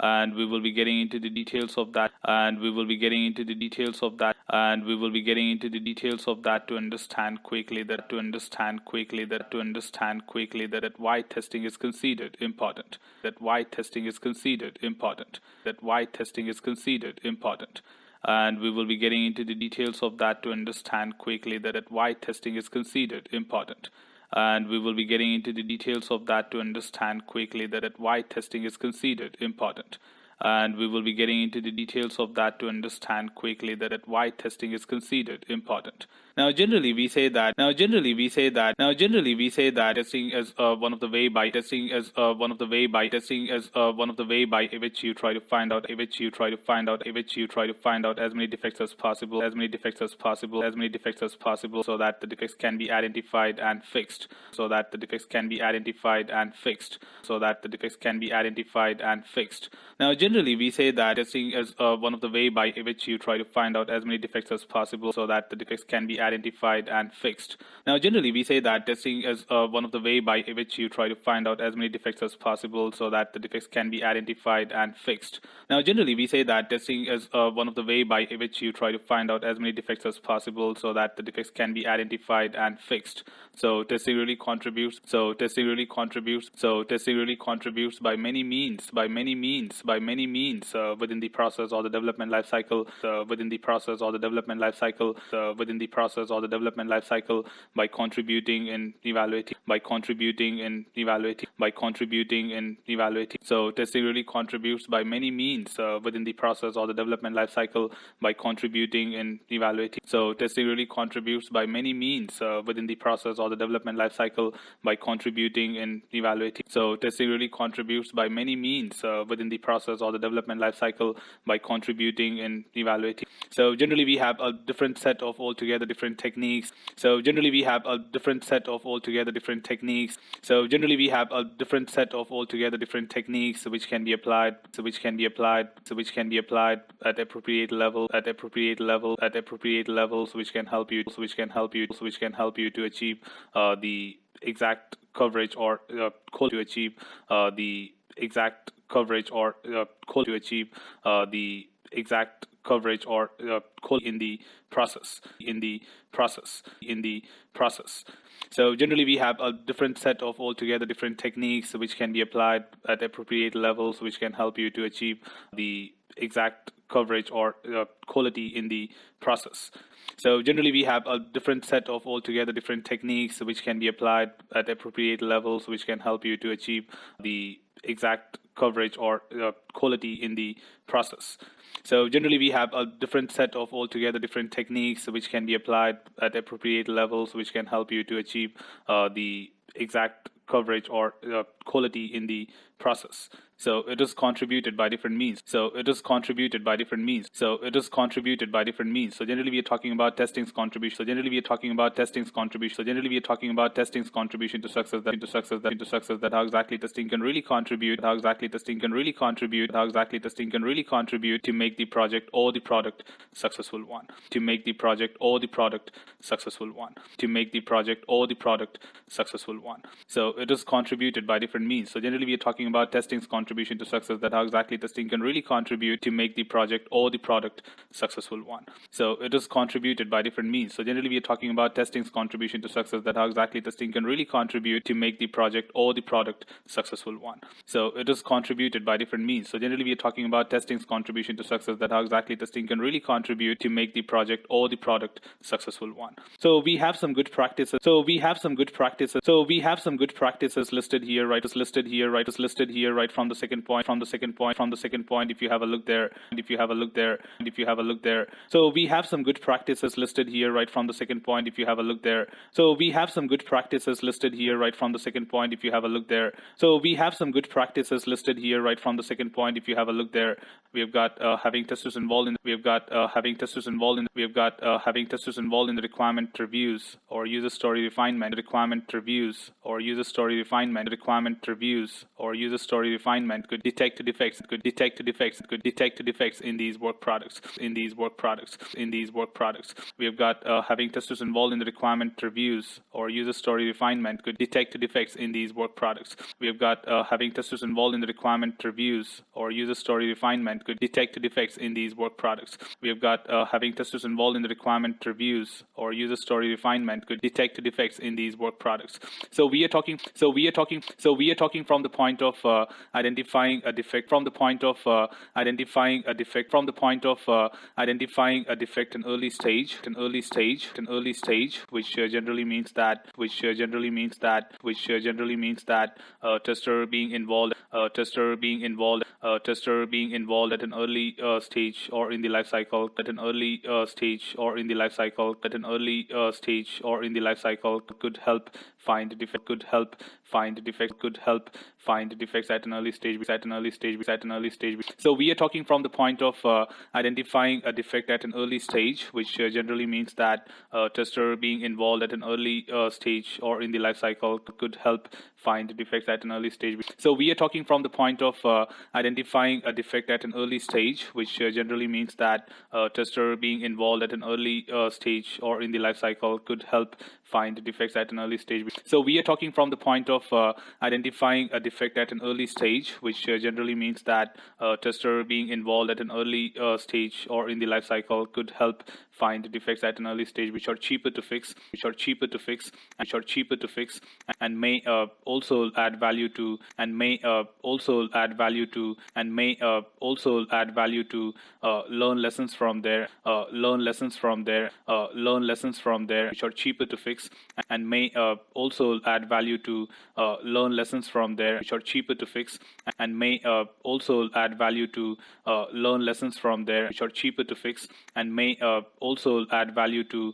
and we will be getting into the details of that, and we will be getting into the details of that, and we will be getting into the details of that to understand quickly that why testing is considered important, and we will be getting into the details of that to understand quickly that why testing is considered important. And we will be getting into the details of that to understand quickly that why testing is considered important. And we will be getting into the details of that to understand quickly that why testing is considered important. Now, generally we say that testing is one of the way by which you try to find out as many defects as possible, so that the defects can be identified and fixed, Now, generally we say that testing is one of the way by which you try to find out as many defects as possible, so that the defects can be identified and fixed. Now, generally we say that testing is one of the way by which you try to find out as many defects as possible, so that the defects can be identified and fixed. Now, generally we say that testing is one of the way by which you try to find out as many defects as possible, so that the defects can be identified and fixed. So testing really contributes by many means within the process or the development life cycle, by contributing in evaluating. So testing really contributes by many means within the process or the development life cycle by contributing in evaluating. So testing really contributes by many means within the process or the development life cycle by contributing in evaluating. So testing really contributes by many means within the process or the development life cycle by contributing in evaluating. So generally we have a different set of altogether different techniques. So generally we have a different set of altogether different techniques which can be applied at appropriate levels, which can help you to achieve the exact coverage or in the process. So generally we have a different set of altogether different techniques which can be applied at appropriate levels, which can help you to achieve the exact coverage or quality in the process. So generally we have a different set of altogether different techniques which can be applied at appropriate levels, which can help you to achieve the exact coverage or quality in the process. So generally we have a different set of altogether different techniques which can be applied at appropriate levels, which can help you to achieve the exact coverage or quality in the process. So it is contributed by different means. So generally we are talking about testing's contribution. So generally we are talking about testing's contribution to success. That how exactly testing can really contribute. To make the project or the product successful one. So it is contributed by different means. So generally we are talking about testing's contribution to success, that how exactly testing can really contribute to make the project or the product successful one. So it is contributed by different means. So generally we are talking about testing's contribution to success, that how exactly testing can really contribute to make the project or the product successful one. So it is contributed by different means. So generally we are talking about testing's contribution to success, that how exactly testing can really contribute to make the project or the product successful one. So we have some good practices. Listed here, right from the second point. If you have a look there. So we have some good practices listed here, right from the second point. If you have a look there. So we have some good practices listed here, right from the second point. If you have a look there. So we have some good practices listed here, right from the second point. If you have a look there. We've got having testers involved in the requirement reviews or user story refinement. refinement could detect defects in these work products. We have got having testers involved in the requirement reviews or user story refinement could detect defects in these work products. We have got having testers involved in the requirement reviews or user story refinement could detect defects in these work products. We have got having testers involved in the requirement reviews or user story refinement could detect defects in these work products. So we are talking from the point of identifying a defect, in early stage, which generally means that tester being involved at an early stage or in the life cycle, could help find defects at an early stage. So we are talking from the point of identifying a defect at an early stage, which generally means that tester being involved at an early stage or in the life cycle could help find defects at an early stage. So we are talking from the point of identifying a defect at an early stage, which generally means that tester being involved at an early stage or in the life cycle could help find defects at an early stage. So we are talking from the point of identifying a defect at an early stage, which generally means that tester being involved at an early stage or in the life cycle could help find defects at an early stage, which are cheaper to fix, and may also add value to, learn lessons from there, which are cheaper to fix, and may also add value to learn lessons from there, which are cheaper to fix, and may also add value to learn lessons from there, which are cheaper to fix, and may also add value to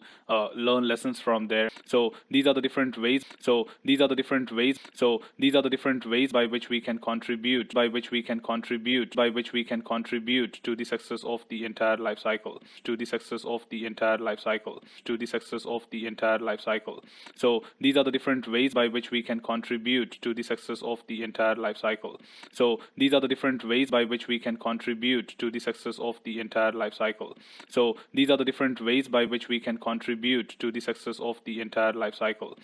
learn lessons from there. So these are the different ways. By which we can contribute to the success of the entire life cycle. So these are the different ways by which we can contribute to the success of the entire life cycle. So these are the different ways by which we can contribute to the success of the entire life cycle. So these are the different ways by which we can contribute to the success of the entire life cycle.